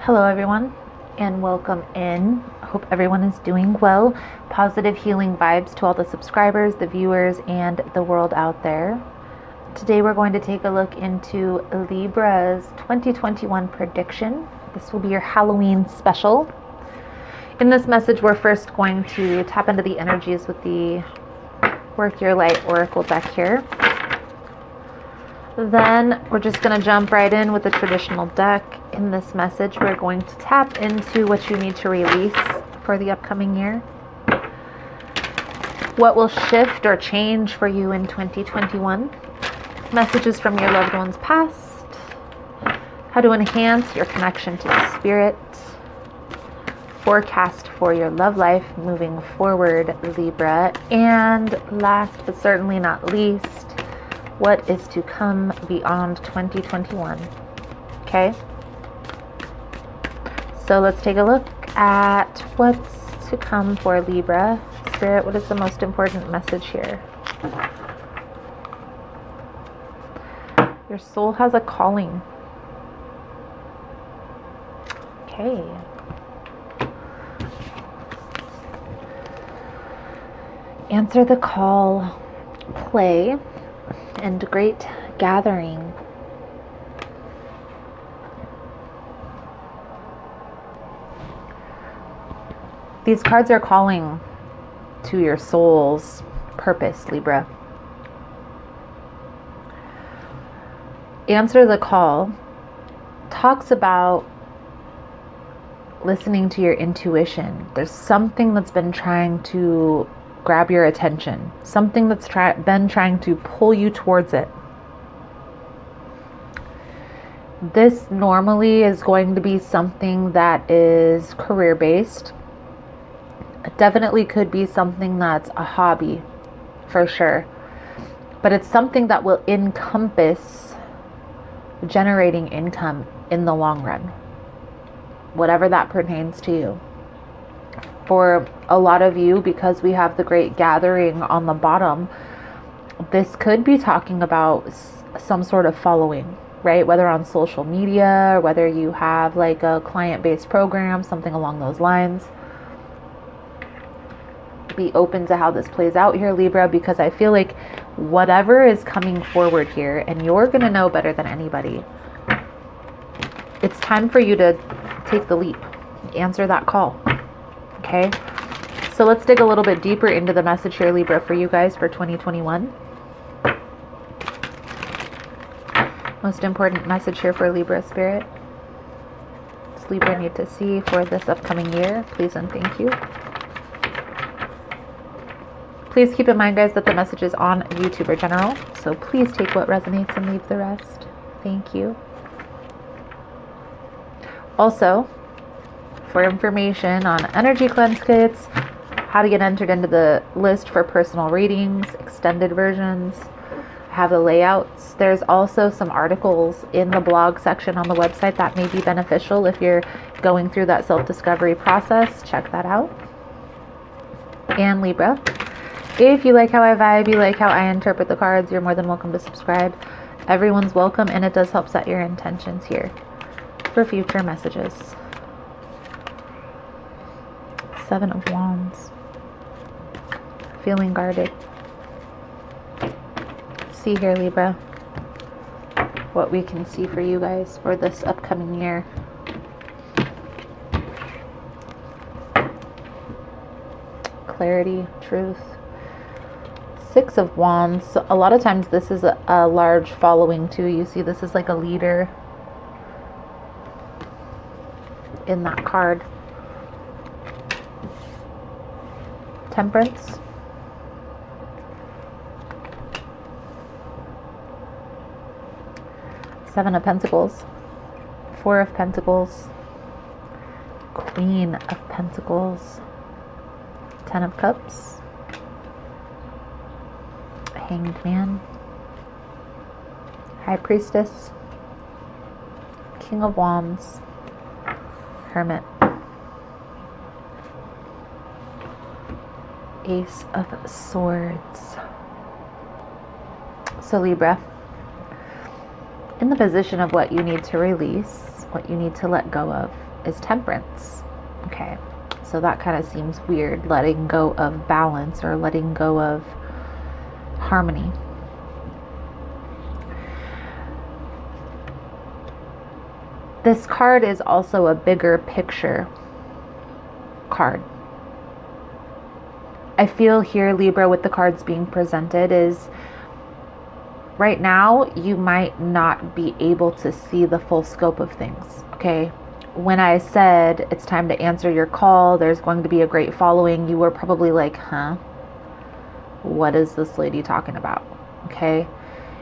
Hello everyone and welcome in. Hope everyone is doing well. Positive healing vibes to all the subscribers, the viewers, and the world out there. Today we're going to take a look into Libra's 2021 prediction. This will be your Halloween special. In this message, we're first going to tap into the energies with the Work Your Light Oracle deck here. Then we're just going to jump right in with the traditional deck. In this message, we're going to tap into what you need to release for the upcoming year. What will shift or change for you in 2021? Messages from your loved ones past. How to enhance your connection to spirit. Forecast for your love life moving forward, Libra. And last but certainly not least, what is to come beyond 2021. Okay? So let's take a look at what's to come for Libra. Spirit, what is the most important message here? Your soul has a calling. Okay. Answer the call, play, and great gathering. These cards are calling to your soul's purpose, Libra. Answer the call talks about listening to your intuition. There's something that's been trying to grab your attention, something that's been trying to pull you towards it. This normally is going to be something that is career-based. It definitely could be something that's a hobby, for sure. But it's something that will encompass generating income in the long run, whatever that pertains to you. For a lot of you, because we have the great gathering on the bottom, this could be talking about some sort of following, right? Whether on social media or whether you have like a client-based program, something along those lines. Be open to how this plays out here, Libra, because I feel like whatever is coming forward here, and you're going to know better than anybody, it's time for you to take the leap, answer that call. Okay, so let's dig a little bit deeper into the message here, Libra, for you guys for 2021. Most important message here for Libra Spirit. Does Libra need to see for this upcoming year? Please and thank you. Please keep in mind, guys, that the message is on YouTube or general, so please take what resonates and leave the rest. Thank you. Also, for information on energy cleanse kits, how to get entered into the list for personal readings, extended versions, have the layouts. There's also some articles in the blog section on the website that may be beneficial if you're going through that self-discovery process. Check that out. And Libra, if you like how I vibe, you like how I interpret the cards, you're more than welcome to subscribe. Everyone's welcome, and it does help set your intentions here for future messages. 7 of Wands. Feeling guarded. Let's see here, Libra, what we can see for you guys for this upcoming year. Clarity, truth. 6 of Wands. So a lot of times this is a large following too. You see this is like a leader in that card. Temperance. Seven of Pentacles. 4 of Pentacles. Queen of Pentacles. 10 of Cups. Hanged Man. High Priestess. King of Wands. Hermit. Ace of Swords. So Libra, in the position of what you need to release, what you need to let go of, is temperance. Okay, so that kind of seems weird, letting go of balance or letting go of harmony. This card is also a bigger picture card. I feel here, Libra, with the cards being presented is right now you might not be able to see the full scope of things, okay? When I said it's time to answer your call, there's going to be a great following, you were probably like, huh? What is this lady talking about? Okay?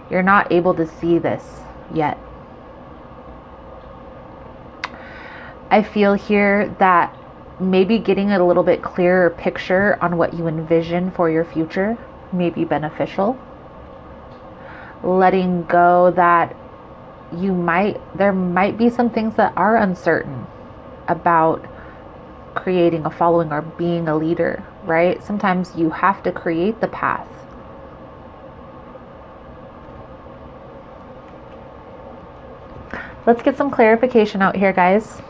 You're not able to see this yet. I feel here that maybe getting a little bit clearer picture on what you envision for your future may be beneficial. Letting go that there might be some things that are uncertain about creating a following or being a leader, right? Sometimes you have to create the path. Let's get some clarification out here, guys,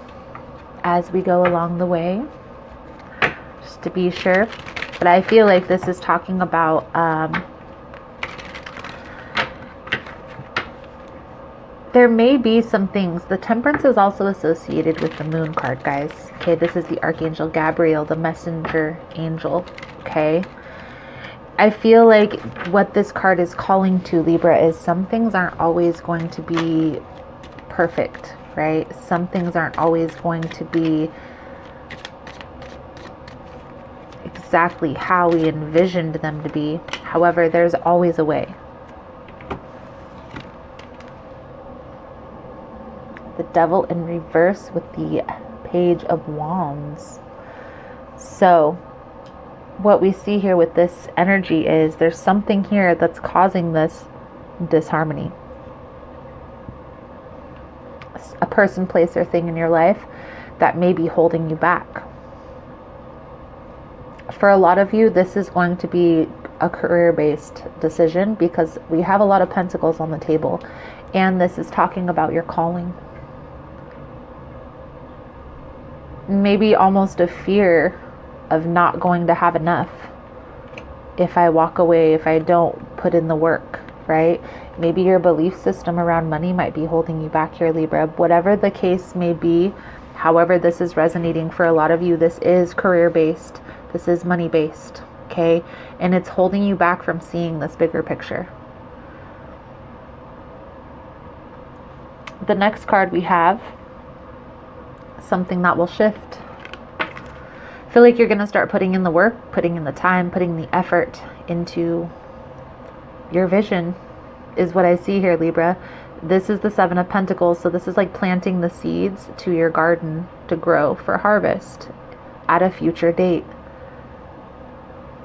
as we go along the way, just to be sure. But I feel like this is talking about there may be some things. The temperance is also associated with the moon card, guys. Okay, this is the Archangel Gabriel, the messenger angel. Okay, I feel like what this card is calling to, Libra, is some things aren't always going to be perfect, right? Some things aren't always going to be exactly how we envisioned them to be. However, there's always a way. The Devil in reverse with the Page of Wands. So what we see here with this energy is there's something here that's causing this disharmony. A person, place, or thing in your life that may be holding you back. For a lot of you, this is going to be a career-based decision because we have a lot of pentacles on the table, and this is talking about your calling. Maybe almost a fear of not going to have enough if I walk away, if I don't put in the work, right? Maybe your belief system around money might be holding you back here, Libra. Whatever the case may be, however this is resonating for a lot of you, this is career-based, this is money-based, okay? And it's holding you back from seeing this bigger picture. The next card we have, something that will shift. I feel like you're going to start putting in the work, putting in the time, putting the effort into your vision is what I see here, Libra. This is the Seven of Pentacles, so this is like planting the seeds to your garden to grow for harvest at a future date.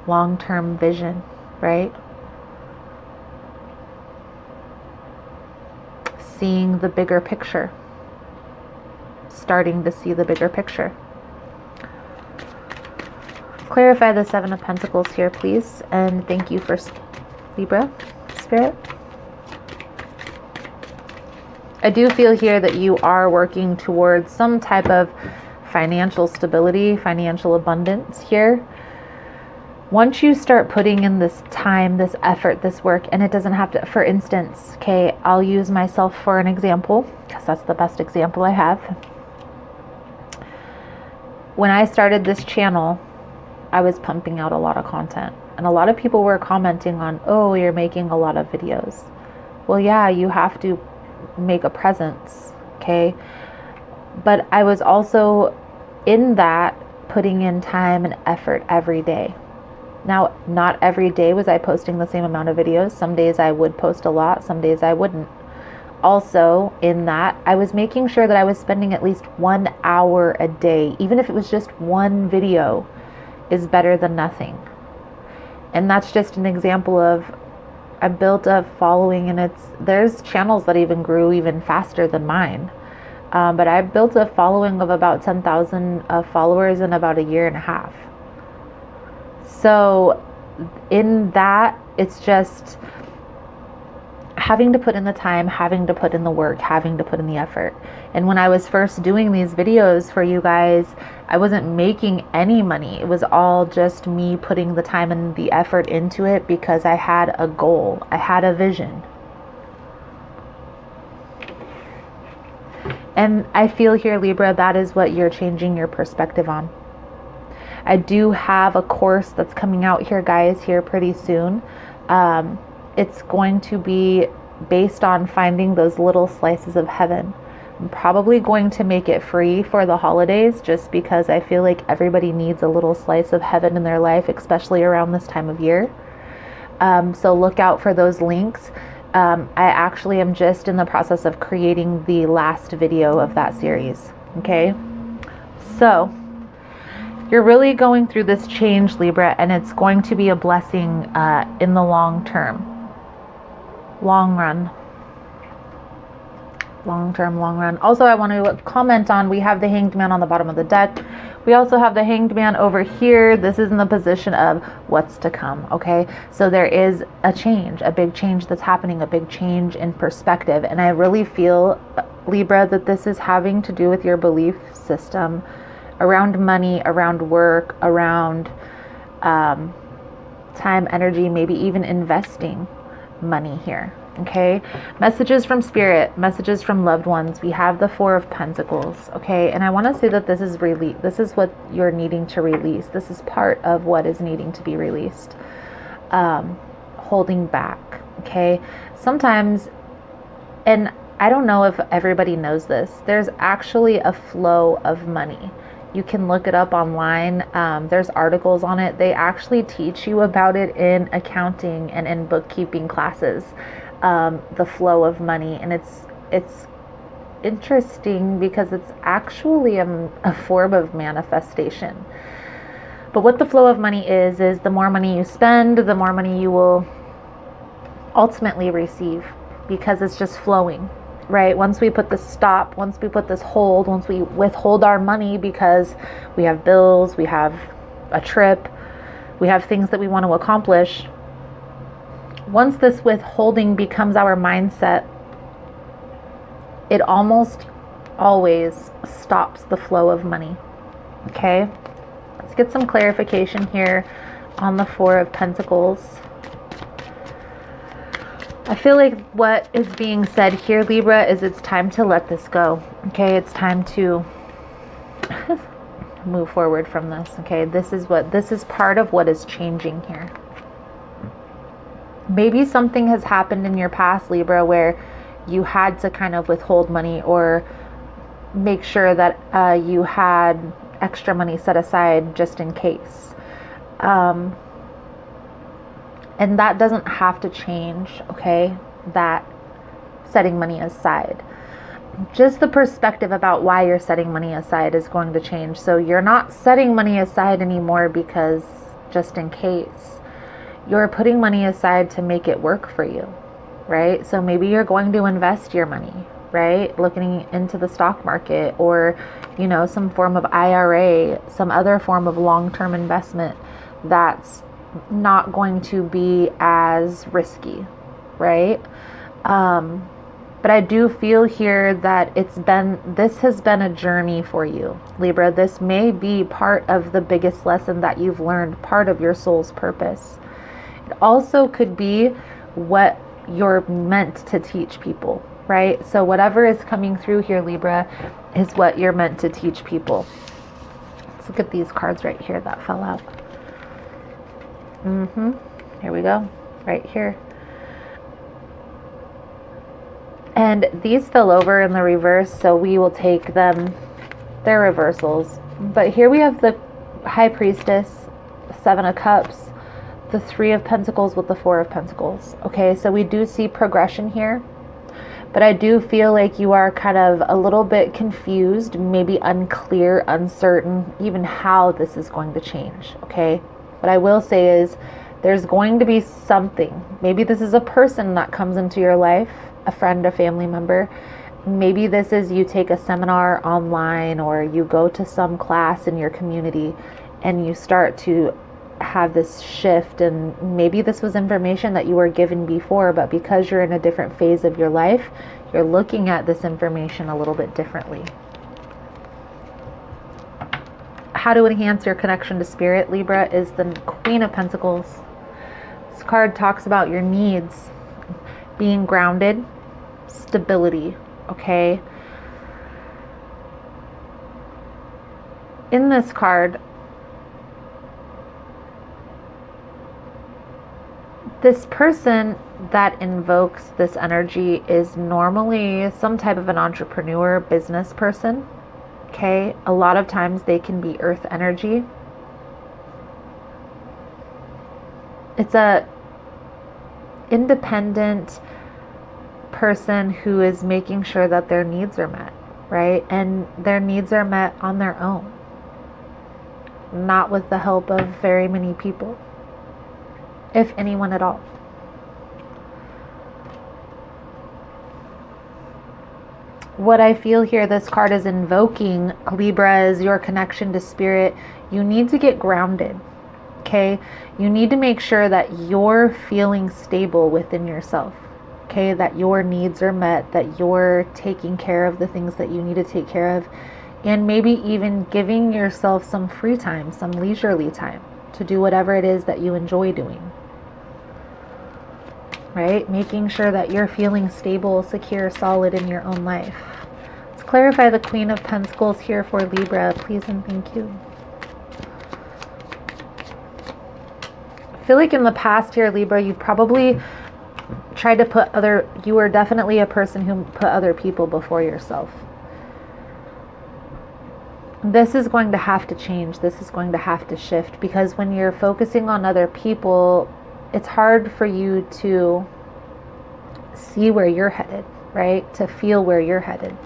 Long-term vision, right? Seeing the bigger picture. Starting to see the bigger picture. Clarify the Seven of Pentacles here, please. And thank you for Libra, Spirit. I do feel here that you are working towards some type of financial stability, financial abundance here. Once you start putting in this time, this effort, this work, and it doesn't have to, for instance, okay, I'll use myself for an example, because that's the best example I have. When I started this channel, I was pumping out a lot of content. And a lot of people were commenting on, oh, you're making a lot of videos. Well, yeah, you have to make a presence, okay? But I was also in that putting in time and effort every day. Now, not every day was I posting the same amount of videos. Some days I would post a lot, some days I wouldn't. Also, in that, I was making sure that I was spending at least 1 hour a day, even if it was just one video, is better than nothing. And that's just an example of, I built a following, and there's channels that even grew even faster than mine. But I built a following of about 10,000 followers in about a year and a half. So in that, it's just having to put in the time, having to put in the work, having to put in the effort. And when I was first doing these videos for you guys, I wasn't making any money. It was all just me putting the time and the effort into it because I had a goal. I had a vision. And I feel here, Libra, that is what you're changing your perspective on. I do have a course that's coming out here, guys, here pretty soon. It's going to be based on finding those little slices of heaven. I'm probably going to make it free for the holidays just because I feel like everybody needs a little slice of heaven in their life, especially around this time of year. So look out for those links. I actually am just in the process of creating the last video of that series. Okay. So you're really going through this change, Libra, and it's going to be a blessing in the long term. Long run. Long run. Also, I want to comment on, we have the Hanged Man on the bottom of the deck. We also have the Hanged Man over here. This is in the position of what's to come, okay? So there is a change, a big change that's happening, a big change in perspective. And I really feel, Libra, that this is having to do with your belief system around money, around work, around time, energy, maybe even investing money here. Okay, messages from spirit, messages from loved ones. We have the Four of Pentacles. Okay, and I want to say that this is this is what you're needing to release. This is part of what is needing to be released. Holding back. Okay, sometimes, and I don't know if everybody knows this, there's actually a flow of money. You can look it up online. There's articles on it. They actually teach you about it in accounting and in bookkeeping classes. The flow of money, and it's interesting because it's actually a form of manifestation. But what the flow of money is the more money you spend, the more money you will ultimately receive, because it's just flowing, right? Once we put this stop, once we put this hold, once we withhold our money because we have bills, we have a trip, we have things that we want to accomplish. Once this withholding becomes our mindset, it almost always stops the flow of money. Okay? Let's get some clarification here on the Four of Pentacles. I feel like what is being said here, Libra, is it's time to let this go. Okay? It's time to move forward from this. Okay? This is part of what is changing here. Maybe something has happened in your past, Libra, where you had to kind of withhold money or make sure that you had extra money set aside just in case. And that doesn't have to change, okay? That setting money aside. Just the perspective about why you're setting money aside is going to change. So you're not setting money aside anymore because just in case. You're putting money aside to make it work for you, right? So maybe you're going to invest your money, right? Looking into the stock market or, some form of IRA, some other form of long-term investment that's not going to be as risky, right? But I do feel here that this has been a journey for you, Libra. This may be part of the biggest lesson that you've learned, part of your soul's purpose. It also could be what you're meant to teach people, right? So whatever is coming through here, Libra, is what you're meant to teach people. Let's look at these cards right here that fell out. Here we go, right here. And these fell over in the reverse, so we will take them. They're reversals. But here we have the High Priestess, Seven of Cups, the Three of Pentacles with the Four of Pentacles. Okay, so we do see progression here, but I do feel like you are kind of a little bit confused, maybe unclear, uncertain, even how this is going to change. Okay, what I will say is there's going to be something. Maybe this is a person that comes into your life, a friend, a family member. Maybe this is you take a seminar online or you go to some class in your community and you start to have this shift, and maybe this was information that you were given before, but because you're in a different phase of your life, you're looking at this information a little bit differently. How to enhance your connection to spirit, Libra, is the Queen of Pentacles. This card talks about your needs, being grounded, stability, okay? In this card, this person that invokes this energy is normally some type of an entrepreneur, business person, okay? A lot of times they can be earth energy. It's a independent person who is making sure that their needs are met, right? And their needs are met on their own, not with the help of very many people, if anyone at all. What I feel here, this card is invoking, Libra, is your connection to spirit. You need to get grounded, okay? You need to make sure that you're feeling stable within yourself, okay? That your needs are met, that you're taking care of the things that you need to take care of, and maybe even giving yourself some free time, some leisurely time to do whatever it is that you enjoy doing, right? Making sure that you're feeling stable, secure, solid in your own life. Let's clarify the Queen of Pentacles here for Libra, please and thank you. I feel like in the past here, Libra, you probably tried to you were definitely a person who put other people before yourself. This is going to have to change. This is going to have to shift, because when you're focusing on other people, it's hard for you to see where you're headed, right? To feel where you're headed.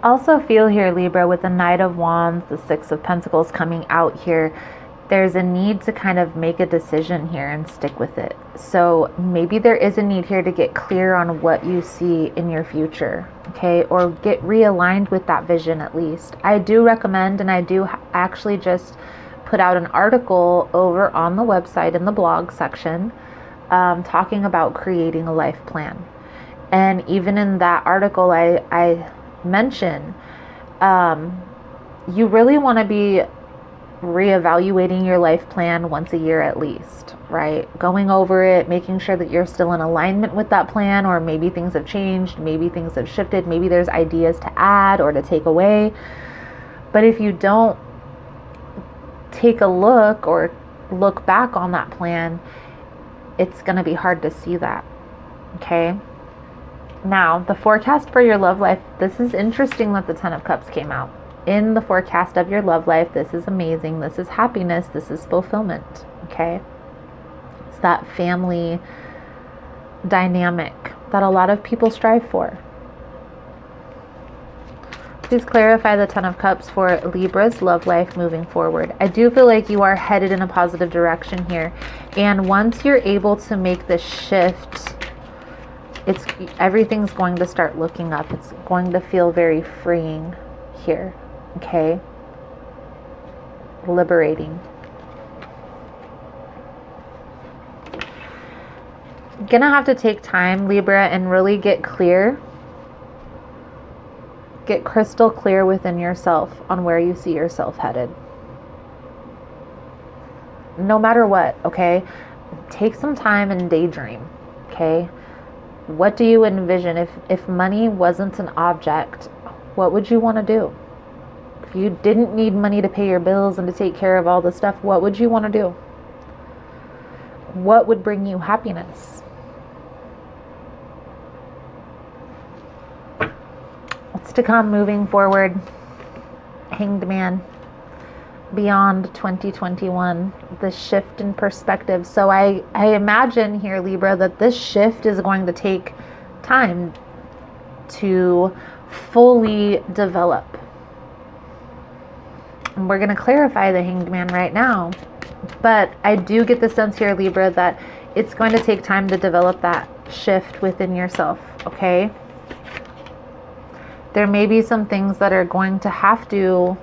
Also feel here, Libra, with the Knight of Wands, the Six of Pentacles coming out here, there's a need to kind of make a decision here and stick with it. So maybe there is a need here to get clear on what you see in your future, okay? Or get realigned with that vision at least. I do recommend, and I do actually just put out an article over on the website in the blog section talking about creating a life plan. And even in that article, I mention you really want to be reevaluating your life plan once a year at least, right? Going over it, making sure that you're still in alignment with that plan, or maybe things have changed, maybe things have shifted, maybe there's ideas to add or to take away. But if you don't take a look or look back on that plan, it's going to be hard to see that, okay? Now, the forecast for your love life, this is interesting that the Ten of Cups came out. In the forecast of your love life, this is amazing. This is happiness. This is fulfillment, okay? It's that family dynamic that a lot of people strive for. Please clarify the Ten of Cups for Libra's love life moving forward. I do feel like you are headed in a positive direction here. And once you're able to make this shift, everything's going to start looking up. It's going to feel very freeing here. Okay, liberating. Gonna have to take time, Libra, and really get clear. Get crystal clear within yourself on where you see yourself headed. No matter what, okay? Take some time and daydream, okay? What do you envision? If money wasn't an object, what would you want to do? If you didn't need money to pay your bills and to take care of all the stuff, what would you want to do? What would bring you happiness? What's to come moving forward? Hanged Man. Beyond 2021, the shift in perspective. So I imagine here, Libra, that this shift is going to take time to fully develop. And we're going to clarify the Hanged Man right now. But I do get the sense here, Libra, that it's going to take time to develop that shift within yourself, okay? There may be some things that are going to have to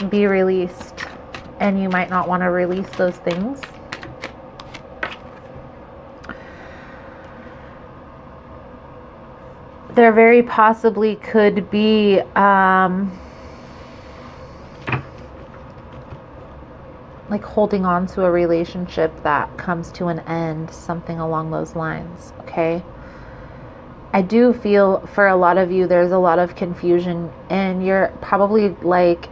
be released, and you might not want to release those things. There very possibly could be like holding on to a relationship that comes to an end, something along those lines, okay? I do feel for a lot of you, there's a lot of confusion, and you're probably like,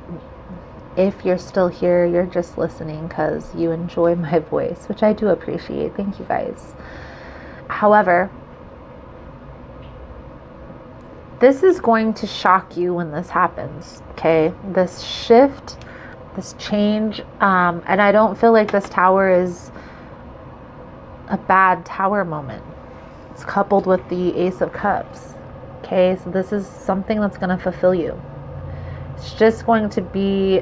if you're still here, you're just listening because you enjoy my voice, which I do appreciate. Thank you guys. However, this is going to shock you when this happens, okay? This shift, this change, and I don't feel like this tower is a bad tower moment. It's coupled with the Ace of Cups, okay? So this is something that's going to fulfill you. It's just going to be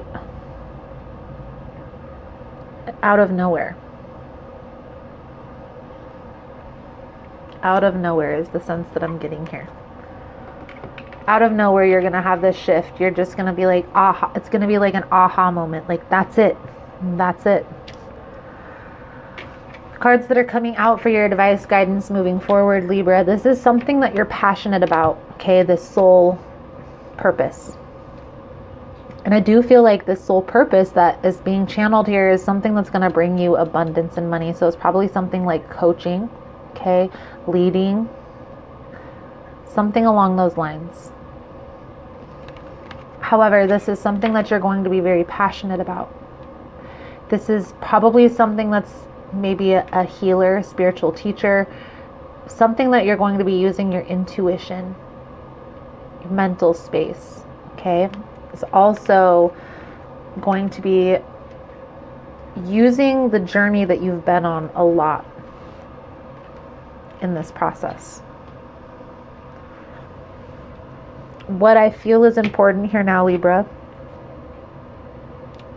out of nowhere. Out of nowhere is the sense that I'm getting here. Out of nowhere, you're going to have this shift. You're just going to be like, aha. It's going to be like an aha moment. Like, that's it. That's it. Cards that are coming out for your advice, guidance moving forward, Libra. This is something that you're passionate about, okay? This soul purpose. And I do feel like this soul purpose that is being channeled here is something that's going to bring you abundance and money. So it's probably something like coaching, okay? Leading. Something along those lines. However, this is something that you're going to be very passionate about. This is probably something that's maybe a healer, spiritual teacher, something that you're going to be using your intuition, your mental space, okay? It's also going to be using the journey that you've been on a lot in this process. What I feel is important here now, Libra,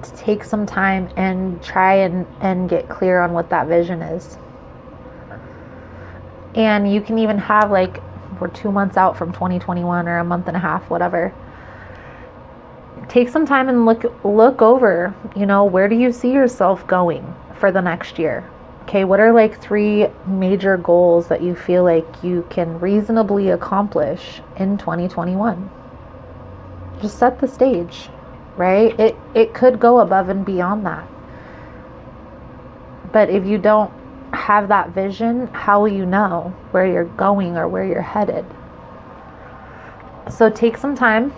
to take some time and try and get clear on what that vision is. And you can even have, like, we're 2 months out from 2021 or a month and a half, whatever. Take some time and look over, you know, where do you see yourself going for the next year? Okay, what are like 3 major goals that you feel like you can reasonably accomplish in 2021? Just set the stage, right? It could go above and beyond that. But if you don't have that vision, how will you know where you're going or where you're headed? So take some time.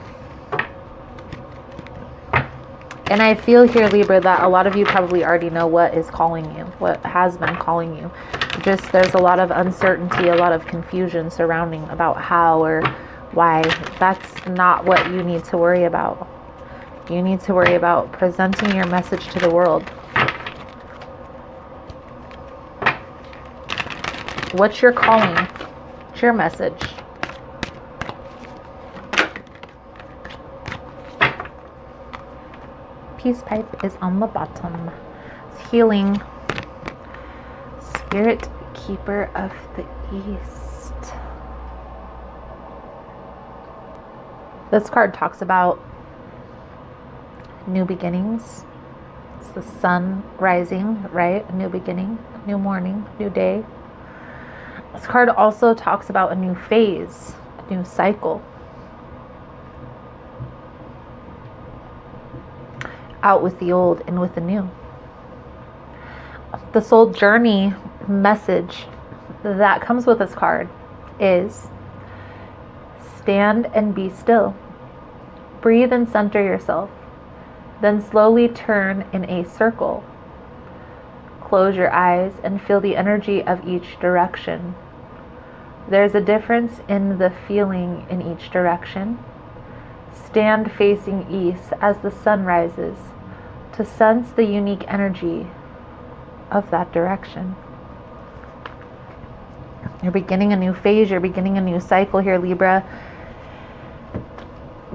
And I feel here, Libra, that a lot of you probably already know what is calling you, what has been calling you. Just there's a lot of uncertainty, a lot of confusion surrounding about how or why. That's not what you need to worry about. You need to worry about presenting your message to the world. What's your calling? What's your message? Peace pipe is on the bottom. It's healing. Spirit keeper of the East. This card talks about new beginnings. It's the sun rising, right? A new beginning, new morning, new day. This card also talks about a new phase, a new cycle. Out with the old and with the new. The soul journey message that comes with this card is stand and be still. Breathe and center yourself. Then slowly turn in a circle. Close your eyes and feel the energy of each direction. There's a difference in the feeling in each direction. Stand facing east as the sun rises to sense the unique energy of that direction. You're beginning a new phase. You're beginning a new cycle here, Libra.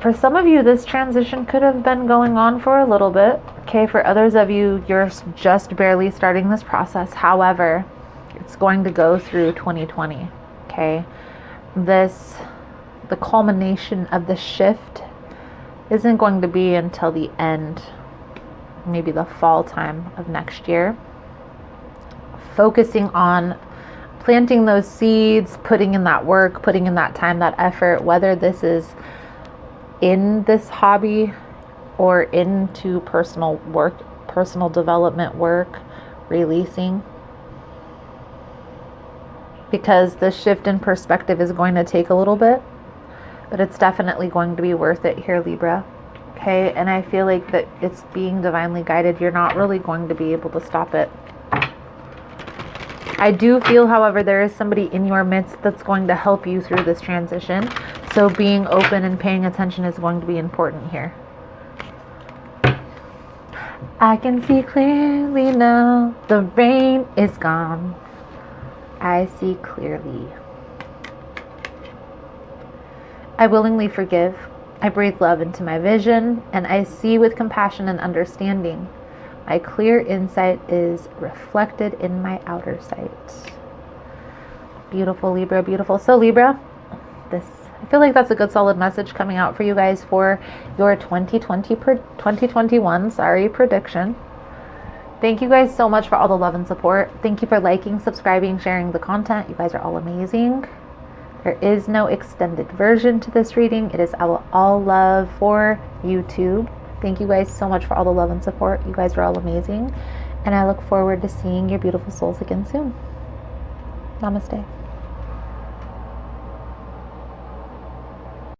For some of you, this transition could have been going on for a little bit. Okay, for others of you, you're just barely starting this process. However, it's going to go through 2020. Okay, this the culmination of the shift isn't going to be until the end, maybe the fall time of next year. Focusing on planting those seeds, putting in that work, putting in that time, that effort, whether this is in this hobby or into personal work, personal development work, releasing. Because the shift in perspective is going to take a little bit, but it's definitely going to be worth it here, Libra. Okay, and I feel like that it's being divinely guided. You're not really going to be able to stop it. I do feel, however, there is somebody in your midst that's going to help you through this transition. So being open and paying attention is going to be important here. I can see clearly now, the rain is gone. I see clearly. I willingly forgive. I breathe love into my vision, and I see with compassion and understanding. My clear insight is reflected in my outer sight. Beautiful, Libra, beautiful. So Libra, I feel like that's a good solid message coming out for you guys for your 2021 prediction. Thank you guys so much for all the love and support. Thank you for liking, subscribing, sharing the content. You guys are all amazing. There is no extended version to this reading. It is all love for YouTube. Thank you guys so much for all the love and support. You guys are all amazing. And I look forward to seeing your beautiful souls again soon. Namaste.